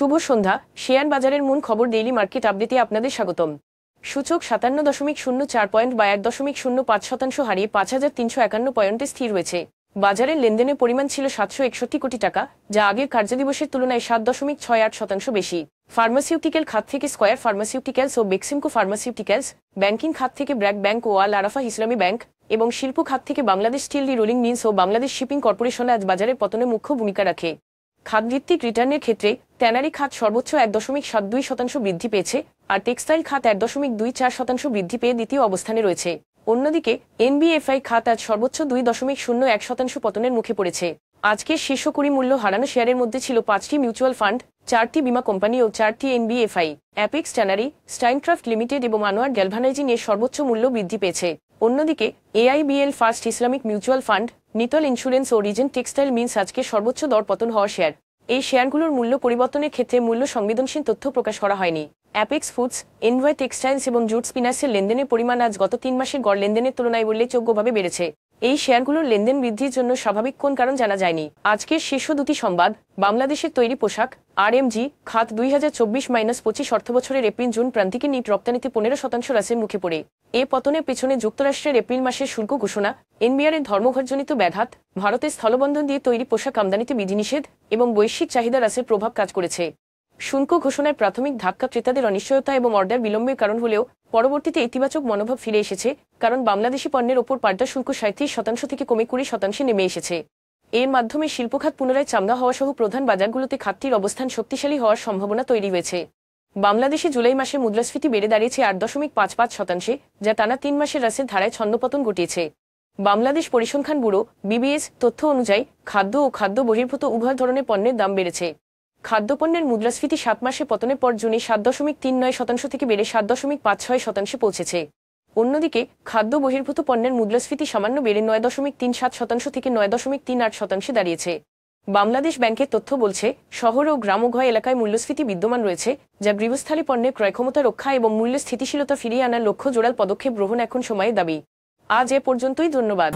শুভ সন্ধ্যা। Share বাজারের মূল খবর ডেইলি মার্কেট আপডেটে আপনাদের স্বাগতম। সূচক ৫৭.০৪ পয়েন্ট বা ১.০৫% হারিয়ে ৫,৩৫১ পয়েন্টে স্থির হয়েছে। বাজারের লেনদেনের পরিমাণ ছিল ৭৬১ কোটি টাকা, যা আগের কার্যদিবসের তুলনায় ৭.৬৮% বেশি। ফার্মাসিউটিক্যাল খাত থেকে স্কয়ার ফার্মাসিউটিক্যালস ও বেক্সিমকো ফার্মাসিউটিক্যালস, ব্যাংকিং খাত থেকে ব্র্যাক ব্যাংক ও আল আরাফা ইসলামী ব্যাংক এবং শিল্প খাত থেকে বাংলাদেশ স্টিল রোলিং মিলস ও বাংলাদেশ শিপিং কর্পোরেশন আজ বাজারের পতনে মুখ্য ভূমিকা রাখে। খাতভিত্তিক রিটার্নের ক্ষেত্রে ট্যানারি খাত সর্বোচ্চ ১.৭২% বৃদ্ধি পেয়েছে, আর টেক্সটাইল খাত ১.২৪% বৃদ্ধি পেয়ে দ্বিতীয় অবস্থানে রয়েছে। অন্যদিকে এনবিএফআই খাত আজ সর্বোচ্চ ২.০১% পতনের মুখে পড়েছে। আজকের শীর্ষ ২০ মূল্য হারানো শেয়ারের মধ্যে ছিল ৫টি মিউচুয়াল ফান্ড, 4টি বীমা কোম্পানি ও 4টি NBFI. Apex Tannery, Stylecraft Limited এবং আনোয়ার গ্যালভানাইজিং এর সর্বোচ্চ মূল্য বৃদ্ধি পেয়েছে। অন্যদিকে AIBL First Islamic Mutual Fund, Nitol Insurance ও রিজেন্ট টেক্সটাইল মিলস আজকে সর্বোচ্চ দর পতন হওয়া শেয়ার। এই শেয়ারগুলোর মূল্য পরিবর্তনের ক্ষেত্রে মূল্য সংবেদনশীল তথ্য প্রকাশ করা হয়নি। অ্যাপেক্স ফুডস, এনভয় টেক্সটাইলস এবং জুট স্পিনার্সের লেনদেনের পরিমাণ আজ গত 3 মাসের গড় লেনদেনের তুলনায় উল্লেখযোগ্যভাবে বেড়েছে। এই শেয়ারগুলোর লেনদেন বৃদ্ধির জন্য স্বাভাবিক কোন কারণ জানা যায়নি। আজকের শীর্ষ দুটি সংবাদ: বাংলাদেশের তৈরি পোশাক আরএমজি খাত ২০২৪-২৫ অর্থবছরের এপ্রিল-জুন প্রান্তিকে নিট রপ্তানিতে ১৫% হ্রাসের মুখে পড়ে। এ পতনের পেছনে যুক্তরাষ্ট্রের এপ্রিল মাসের শুল্ক ঘোষণা, এনবিআরের ধর্মঘটজনিত ব্যাঘাত, ভারতের স্থলবন্দর দিয়ে তৈরি পোশাক আমদানিতে বিধিনিষেধ এবং বৈশ্বিক চাহিদা হ্রাসের প্রভাব কাজ করেছে। শুল্ক ঘোষণার প্রাথমিক ধাক্কা ক্রেতাদের অনিশ্চয়তা এবং অর্ডার বিলম্বের কারণ হলেও পরবর্তীতে ইতিবাচক মনোভাব ফিরে এসেছে, কারণ বাংলাদেশি পণ্যের ওপর পাল্টা শুল্ক ৩৭% থেকে কমে ২০% নেমে এসেছে। এর মাধ্যমে শিল্পখাত পুনরায় চাঙ্গা হওয়া সহ প্রধান বাজারগুলোতে খাতটির অবস্থান শক্তিশালী হওয়ার সম্ভাবনা তৈরি হয়েছে। বাংলাদেশে জুলাই মাসে মুদ্রাস্ফীতি বেড়ে দাঁড়িয়েছে ৮.৫৫%, যা টানা 3 মাসের হ্রাসের ধারায় ছন্দপতন ঘটিয়েছে। বাংলাদেশ পরিসংখ্যান ব্যুরো বিবিএস তথ্য অনুযায়ী খাদ্য ও খাদ্য বহির্ভূত উভয় ধরনের পণ্যের দাম বেড়েছে। খাদ্যপণ্যের মুদ্রাস্ফীতি 7 মাসে পতনের পর জুনে ৭.৩৯% থেকে বেড়ে ৭.৫৬% পৌঁছেছে। অন্যদিকে খাদ্য বহির্ভূত পণ্যের মুদ্রাস্ফীতি সামান্য বেড়ে ৯.৩৭% থেকে ৯.৩৮% দাঁড়িয়েছে। বাংলাদেশ ব্যাংকের তথ্য বলছে, শহর ও গ্রাম উভয় এলাকায় মূল্যস্ফীতি বিদ্যমান রয়েছে, যা গৃহস্থালী পণ্যের ক্রয়ক্ষমতা রক্ষা এবং মূল্য স্থিতিশীলতা ফিরিয়ে আনার লক্ষ্য জোরাল পদক্ষেপ গ্রহণ এখন সময়ের দাবি। আজ এ পর্যন্তই, ধন্যবাদ।